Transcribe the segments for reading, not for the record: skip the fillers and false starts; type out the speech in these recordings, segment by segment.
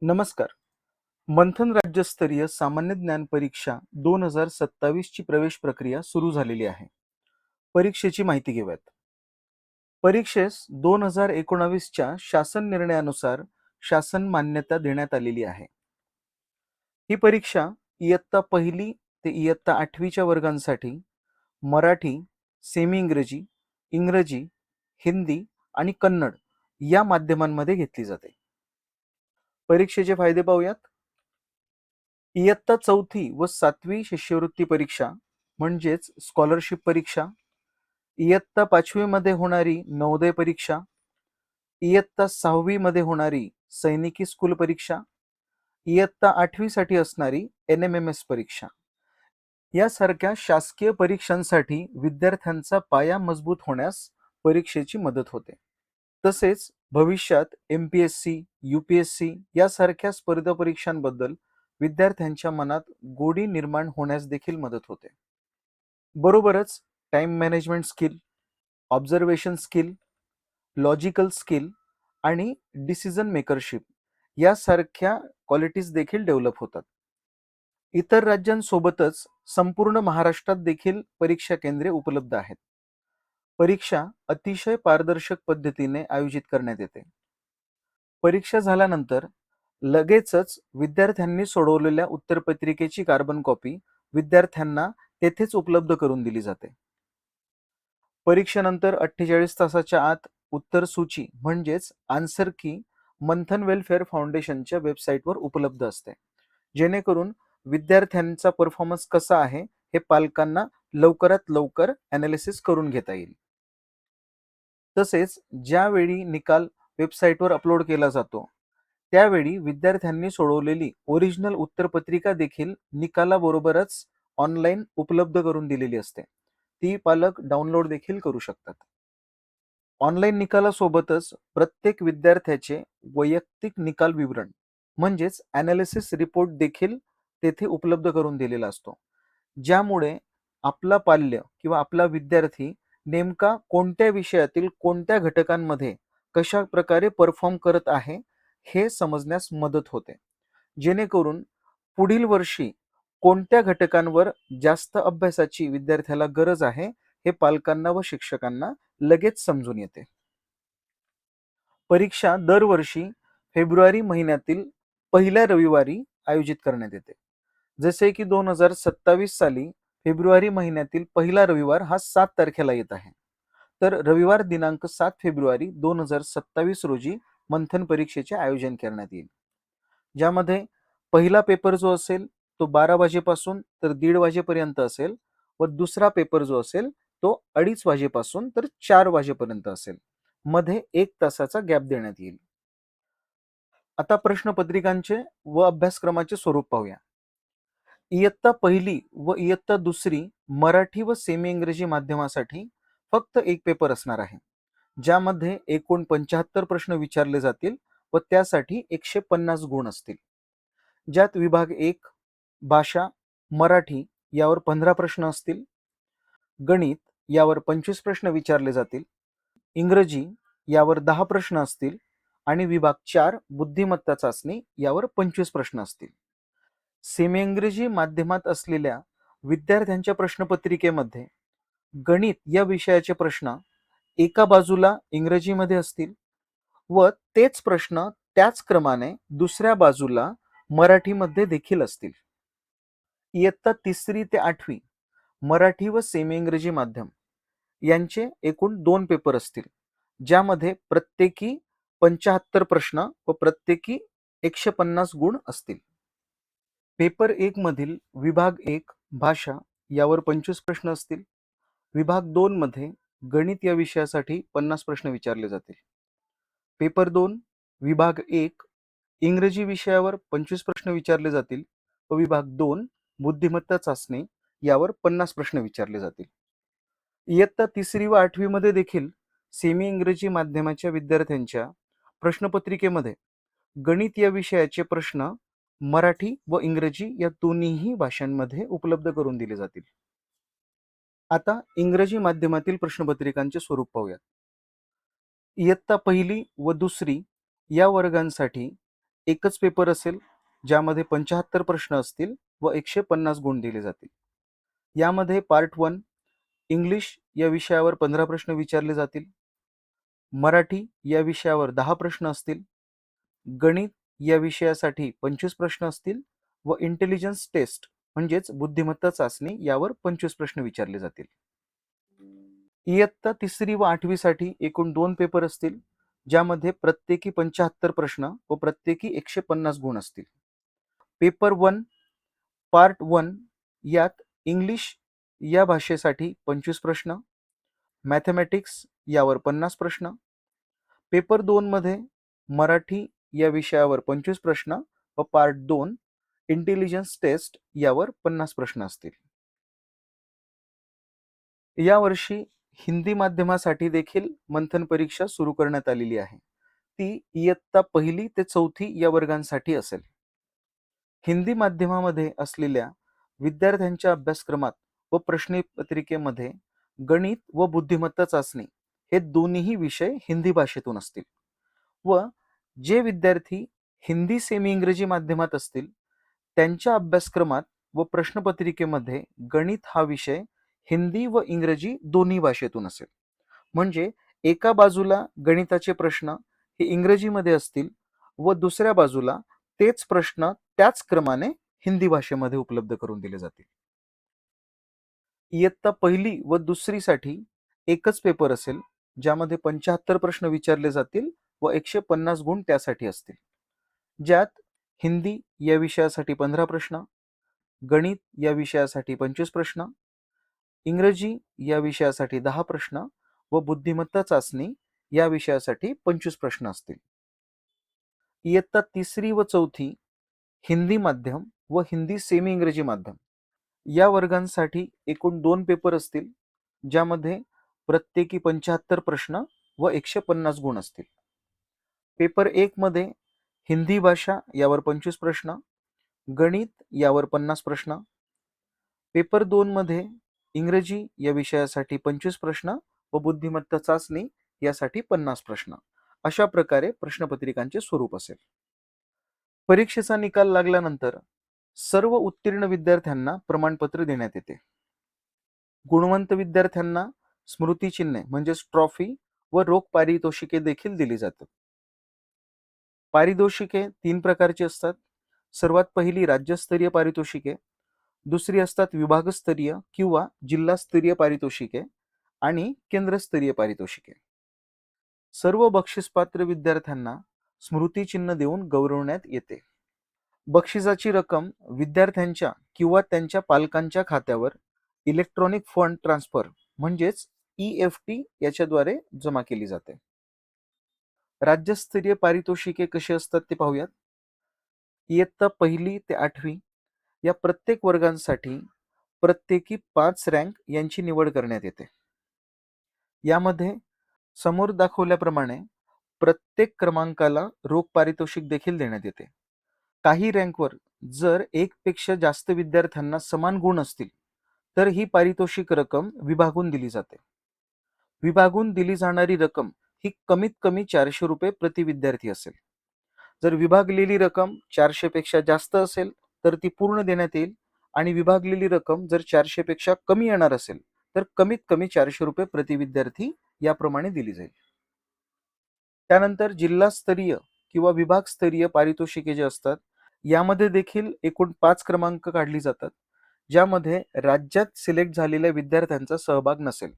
नमस्कार. मंथन राज्यस्तरीय सामान्य ज्ञान परीक्षा 2027 ची प्रवेश प्रक्रिया सुरू झालेली आहे. परीक्षेची माहिती घेऊयात. परीक्षेस 2019च्या शासन निर्णयानुसार शासन मान्यता देण्यात आलेली आहे. ही परीक्षा इयत्ता पहिली ते इयत्ता 8वीच्या वर्गांसाठी मराठी, सेमी इंग्रजी, इंग्रजी, हिंदी आणि कन्नड या माध्यमांमध्ये घेतली जाते. परीक्षेचे फायदे पाहूयात. इयत्ता 4थी व 7वी शिष्यवृत्ती परीक्षा म्हणजेच स्कॉलरशिप परीक्षा, इयत्ता 5वी मध्ये होणारी नवोदय परीक्षा, इयत्ता 6वी मध्ये होणारी सैनिकी स्कूल परीक्षा, इयत्ता 8वी साठी असणारी NMMS परीक्षा यासारख्या शासकीय परीक्षांसाठी विद्यार्थ्यांचा पाया मजबूत होण्यास परीक्षेची मदत होते. तसेच भविष्यात MPSC, UPSC यासारख्या स्पर्धा परीक्षांबद्दल विद्यार्थ्यांच्या मनात गोडी निर्माण होण्यास देखील मदत होते. बरोबरच time management skill, observation skill, logical skill आणि डिसिजन मेकरशिप यासारख्या क्वालिटीज देखील डेव्हलप होतात. इतर राज्यांसोबतच संपूर्ण महाराष्ट्रात देखील परीक्षा केंद्रे उपलब्ध आहेत. परीक्षा अतिशय पारदर्शक पद्धतीने आयोजित करण्यात येते. परीक्षा झाल्यानंतर लगेचच विद्यार्थ्यांनी सोडवलेल्या उत्तरपत्रिकेची कार्बन कॉपी विद्यार्थ्यांना तेथेच उपलब्ध करून दिली जाते. परीक्षेनंतर 48 तासाच्या आत उत्तर सूची म्हणजेच आन्सर की मंथन वेलफेअर फाउंडेशनच्या वेबसाईटवर उपलब्ध असते, जेणेकरून विद्यार्थ्यांचा परफॉर्मन्स कसा आहे हे पालकांना लवकरात लवकर ॲनालिसिस करून घेता येईल. तसेच ज्यावेळी निकाल वेबसाईटवर अपलोड केला जातो त्यावेळी विद्यार्थ्यांनी सोडवलेली ओरिजिनल उत्तरपत्रिका देखील निकालाबरोबरच ऑनलाईन उपलब्ध करून दिलेली असते. ती पालक डाउनलोड देखील करू शकतात. ऑनलाईन निकालासोबतच प्रत्येक विद्यार्थ्याचे वैयक्तिक निकाल विवरण म्हणजेच ॲनालिसिस रिपोर्ट देखील तेथे उपलब्ध करून दिलेला असतो, ज्यामुळे आपला पाल्य किंवा आपला विद्यार्थी नेमका कोणत्या विषयातील कोणत्या घटकांमध्ये कशा प्रकारे परफॉर्म करत आहे हे समजण्यास मदत होते, जेणेकरून पुढील वर्षी कोणत्या घटकांवर जास्त अभ्यासाची विद्यार्थ्याला गरज आहे हे पालकांना व शिक्षकांना लगेच समजून येते. परीक्षा दरवर्षी फेब्रुवारी महिन्यातील पहिल्या रविवारी आयोजित करण्यात येते. जसे की 2027 साली फेब्रुवारी महिन्यातील पहिला रविवार हा 7 तारखेला येत आहे. तर रविवार दिनांक 7 फेब्रुवारी 2027 रोजी मंथन परीक्षेचे आयोजन करण्यात येईल, ज्यामध्ये पहिला पेपर जो असेल तो 12 वाजेपासून तर 1:30 वाजेपर्यंत असेल व दुसरा पेपर जो असेल तो 2:30 वाजेपासून तर 4 वाजेपर्यंत असेल. मध्ये 1 तासाचा गॅप देण्यात येईल. आता प्रश्नपत्रिकांचे व अभ्यासक्रमाचे स्वरूप पाहूया. इयत्ता पहिली व इयत्ता दुसरी मराठी व सेमी इंग्रजी माध्यमासाठी फक्त एक पेपर असणार आहे, ज्यामध्ये एकूण 75 प्रश्न विचारले जातील व त्यासाठी 150 गुण असतील. ज्यात विभाग 1 भाषा मराठी यावर 15 प्रश्न असतील, गणित यावर 25 प्रश्न विचारले जातील, इंग्रजी यावर 10 प्रश्न असतील आणि विभाग 4 बुद्धिमत्ता चाचणी यावर 25 प्रश्न असतील. सेमी इंग्रजी माध्यमात असलेल्या विद्यार्थ्यांच्या प्रश्नपत्रिकेमध्ये गणित या विषयाचे प्रश्न एका बाजूला इंग्रजीमध्ये असतील व तेच प्रश्न त्याच क्रमाने दुसऱ्या बाजूला मराठीमध्ये देखील असतील. इयत्ता 3री ते 8वी मराठी व सेमी इंग्रजी माध्यम यांचे एकूण 2 पेपर असतील, ज्यामध्ये प्रत्येकी 75 प्रश्न व प्रत्येकी 150 गुण असतील. पेपर 1 मधील विभाग 1 भाषा यावर 25 प्रश्न असतील. विभाग 2 मध्ये गणित या विषयासाठी 50 प्रश्न विचारले जातील. पेपर 2 विभाग 1 इंग्रजी विषयावर 25 प्रश्न विचारले जातील व विभाग 2 बुद्धिमत्ता चाचणी यावर 50 प्रश्न विचारले जातील. इयत्ता 3री व 8वी मध्ये देखील सेमी इंग्रजी माध्यमाच्या विद्यार्थ्यांच्या प्रश्नपत्रिकेमध्ये गणित या विषयाचे प्रश्न मराठी व इंग्रजी या दोन्हीही भाषांमध्ये उपलब्ध करून दिले जातील. आता इंग्रजी माध्यमातील प्रश्नपत्रिकांचे स्वरूप पाहूया. इयत्ता पहिली व दुसरी या वर्गांसाठी एकच पेपर असेल, ज्यामध्ये 75 प्रश्न असतील व 150 गुण दिले जातील. यामध्ये पार्ट 1 इंग्लिश या विषयावर 15 प्रश्न विचारले जातील. मराठी या विषयावर 10 प्रश्न असतील. गणित या विषयासाठी 25 प्रश्न असतील व इंटेलिजन्स टेस्ट म्हणजेच बुद्धिमत्ता चाचणी यावर 25 प्रश्न विचारले जातील. इयत्ता 3री व 8वी साठी एकूण 2 पेपर असतील, ज्यामध्ये प्रत्येकी 75 प्रश्न व प्रत्येकी 150 गुण असतील. पेपर 1 पार्ट 1 यात इंग्लिश या भाषेसाठी 25 प्रश्न, मॅथमॅटिक्स यावर 50 प्रश्न. पेपर 2 मध्ये मराठी या विषयावर 25 प्रश्न व पार्ट 2 इंटेलिजन्स टेस्ट यावर 50 प्रश्न असतील. यावर्षी हिंदी माध्यमासाठी देखील मंथन परीक्षा सुरू करण्यात आलेली आहे. ती इयत्ता 1ली ते 4थी या वर्गांसाठी असेल. हिंदी माध्यमामध्ये असलेल्या विद्यार्थ्यांच्या अभ्यासक्रमात व प्रश्नपत्रिकेमध्ये गणित व बुद्धिमत्ता चाचणी हे दोन्ही विषय हिंदी भाषेतून असतील व जे विद्यार्थी हिंदी सेमी इंग्रजी माध्यमात असतील त्यांच्या अभ्यासक्रमात व प्रश्नपत्रिकेमध्ये गणित हा विषय हिंदी व इंग्रजी दोन्ही भाषेतून असेल. म्हणजे एका बाजूला गणिताचे प्रश्न हे इंग्रजीमध्ये असतील व दुसऱ्या बाजूला तेच प्रश्न त्याच क्रमाने हिंदी भाषेमध्ये उपलब्ध करून दिले जातील. इयत्ता 1ली व 2री साठी एकच पेपर असेल, ज्यामध्ये 75 प्रश्न विचारले जातील व 150 गुण त्यासाठी असतील. ज्यात हिंदी या विषयासाठी 15 प्रश्न, गणित या विषयासाठी 25 प्रश्न, इंग्रजी या विषयासाठी 10 प्रश्न व बुद्धिमत्ता चाचणी या विषयासाठी 25 प्रश्न असतील. इयत्ता 3री व 4थी हिंदी माध्यम व हिंदी सेमी इंग्रजी माध्यम या वर्गांसाठी एकूण 2 पेपर असतील, ज्यामध्ये प्रत्येकी 75 प्रश्न व 150 गुण असतील. पेपर 1 मध्ये हिंदी भाषा यावर 25 प्रश्न, गणित यावर 50 प्रश्न. पेपर 2 मध्ये इंग्रजी या विषयासाठी 25 प्रश्न व बुद्धिमत्ता चाचणी यासाठी 50 प्रश्न. अशा प्रकारे प्रश्नपत्रिकांचे स्वरूप असेल. परीक्षेचा निकाल लागल्यानंतर सर्व उत्तीर्ण विद्यार्थ्यांना प्रमाणपत्र देण्यात येते. गुणवंत विद्यार्थ्यांना स्मृतिचिन्हे म्हणजेच ट्रॉफी व रोख पारितोषिके देखील दिली जातात. पारितोषिके 3 प्रकारची असतात. सर्वात पहिली राज्यस्तरीय पारितोषिके, दुसरी असतात विभागस्तरीय किंवा जिल्हास्तरीय पारितोषिके आणि केंद्रस्तरीय पारितोषिके. सर्व बक्षीसपात्र विद्यार्थ्यांना स्मृतिचिन्ह देऊन गौरवण्यात येते. बक्षिसाची रक्कम विद्यार्थ्यांच्या किंवा त्यांच्या पालकांच्या खात्यावर इलेक्ट्रॉनिक फंड ट्रान्सफर म्हणजेच EFT याच्याद्वारे जमा केली जाते. राज्यस्तरीय पारितोषिके कशी असतात ते पाहूयात. इयत्ता 1ली ते 8वी या प्रत्येक वर्गांसाठी प्रत्येकी 5 रँक यांची निवड करण्यात येते. यामध्ये समोर दाखवल्याप्रमाणे प्रत्येक क्रमांकाला रोख पारितोषिक देखील देण्यात येते. काही रँकवर जर 1 पेक्षा जास्त विद्यार्थ्यांना समान गुण असतील तर ही पारितोषिक रक्कम विभागून दिली जाते. विभागून दिली जाणारी रक्कम ही कमीत कमी 400 रुपये प्रति विद्यार्थी असेल. जर विभागलेली रक्कम 400 पेक्षा जास्त असेल तर ती पूर्ण देण्यात येईल आणि विभागलेली रक्कम जर 400 पेक्षा कमी येणार असेल तर कमीत कमी 400 रुपये प्रति विद्यार्थी याप्रमाणे दिली जाईल. त्यानंतर जिल्हास्तरीय किंवा विभागस्तरीय पारितोषिके जे असतात यामध्ये देखील एकूण 5 क्रमांक काढली जातात, ज्यामध्ये राज्यात सिलेक्ट झालेल्या विद्यार्थ्यांचा सहभाग नसेल.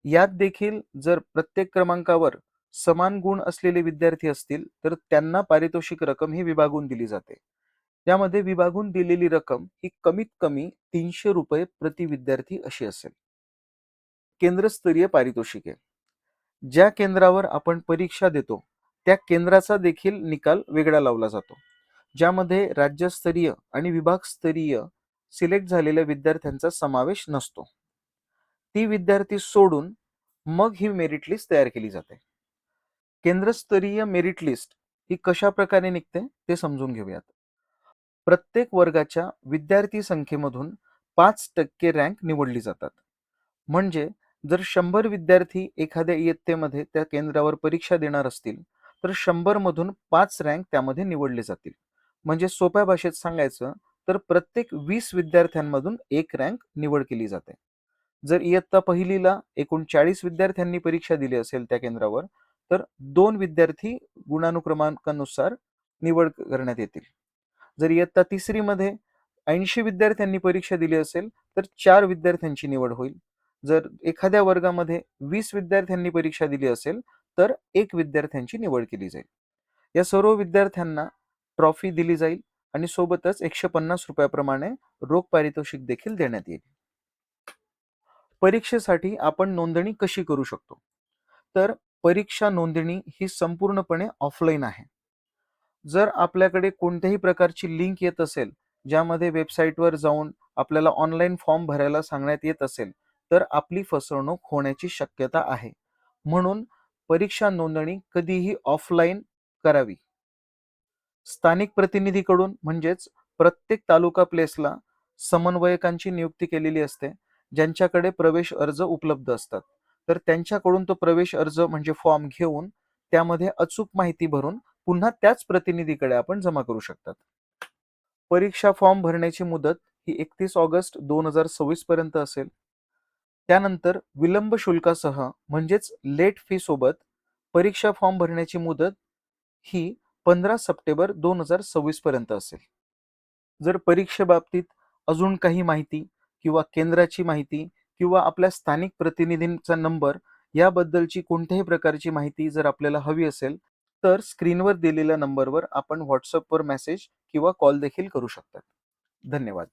यात देखील जर प्रत्येक क्रमांकावर समान गुण असलेले विद्यार्थी असतील तर त्यांना पारितोषिक रक्कम ही विभागून दिली जाते. यामध्ये विभागून दिलेली रक्कम ही कमीत कमी 300 रुपये प्रति विद्यार्थी अशी असेल. केंद्रस्तरीय पारितोषिके, ज्या केंद्रावर आपण परीक्षा देतो त्या केंद्राचा देखील निकाल वेगळा लावला जातो, ज्यामध्ये राज्यस्तरीय आणि विभागस्तरीय सिलेक्ट झालेल्या विद्यार्थ्यांचा समावेश नसतो. ती विद्यार्थी सोडून मग ही मेरिट लिस्ट तयार केली जाते. केंद्रस्तरीय मेरिट लिस्ट ही कशा प्रकारे निघते ते समजून घेऊयात. प्रत्येक वर्गाच्या विद्यार्थी संख्येमधून 5% रँक निवडली जातात. म्हणजे जर 100 विद्यार्थी एखाद्या इयत्तेमध्ये त्या केंद्रावर परीक्षा देणार असतील तर 100 मधून 5 रँक त्यामध्ये निवडले जातील. म्हणजे सोप्या भाषेत सांगायचं तर प्रत्येक 20 विद्यार्थ्यांमधून एक रँक निवड केली जाते. जर इयत्ता पहिलीला एकूण 40 विद्यार्थ्यांनी परीक्षा दिली असेल त्या केंद्रावर, तर 2 विद्यार्थी गुणानुक्रमांकानुसार निवड करण्यात येतील. जर इयत्ता तिसरीमध्ये 80 विद्यार्थ्यांनी परीक्षा दिली असेल, तर 4 विद्यार्थ्यांची निवड होईल. जर एखाद्या वर्गामध्ये 20 विद्यार्थ्यांनी परीक्षा दिली असेल, तर 1 विद्यार्थ्यांची निवड केली जाईल. या सर्व विद्यार्थ्यांना ट्रॉफी दिली जाईल आणि सोबतच ₹150 प्रमाणे रोख पारितोषिक देखील देण्यात येईल. परीक्षेसाठी आपण नोंदणी कशी करू शकतो? तर परीक्षा नोंदणी ही संपूर्णपणे ऑफलाईन आहे. जर आपल्याकडे कोणत्याही प्रकारची लिंक येत असेल, ज्यामध्ये वेबसाईटवर जाऊन आपल्याला ऑनलाईन फॉर्म भरायला सांगण्यात येत असेल, तर आपली फसवणूक होण्याची शक्यता आहे. म्हणून परीक्षा नोंदणी कधीही ऑफलाईन करावी. स्थानिक प्रतिनिधीकडून म्हणजेच प्रत्येक तालुका प्लेसला समन्वयकांची नियुक्ती केलेली असते, ज्यांच्याकडे प्रवेश अर्ज उपलब्ध असतात. तर त्यांच्याकडून तो प्रवेश अर्ज म्हणजे फॉर्म घेऊन त्यामध्ये अचूक माहिती भरून पुन्हा त्याच प्रतिनिधीकडे आपण जमा करू शकतात. परीक्षा फॉर्म भरण्याची मुदत ही 31 ऑगस्ट 2026 पर्यंत असेल. त्यानंतर विलंब शुल्कासह म्हणजेच लेट फी सोबत परीक्षा फॉर्म भरण्याची मुदत ही 15 सप्टेंबर 2026 पर्यंत असेल. जर परीक्षेबाबतीत अजून काही माहिती किंवा केंद्राची माहिती किंवा आपल्या स्थानिक प्रतिनिधींचा नंबर याबद्दलची कोणत्याही प्रकारची माहिती जर आपल्याला हवी असेल, तर स्क्रीनवर दिलेल्या नंबरवर आपण व्हॉट्सअपवर मेसेज किंवा कॉल देखील करू शकता. धन्यवाद.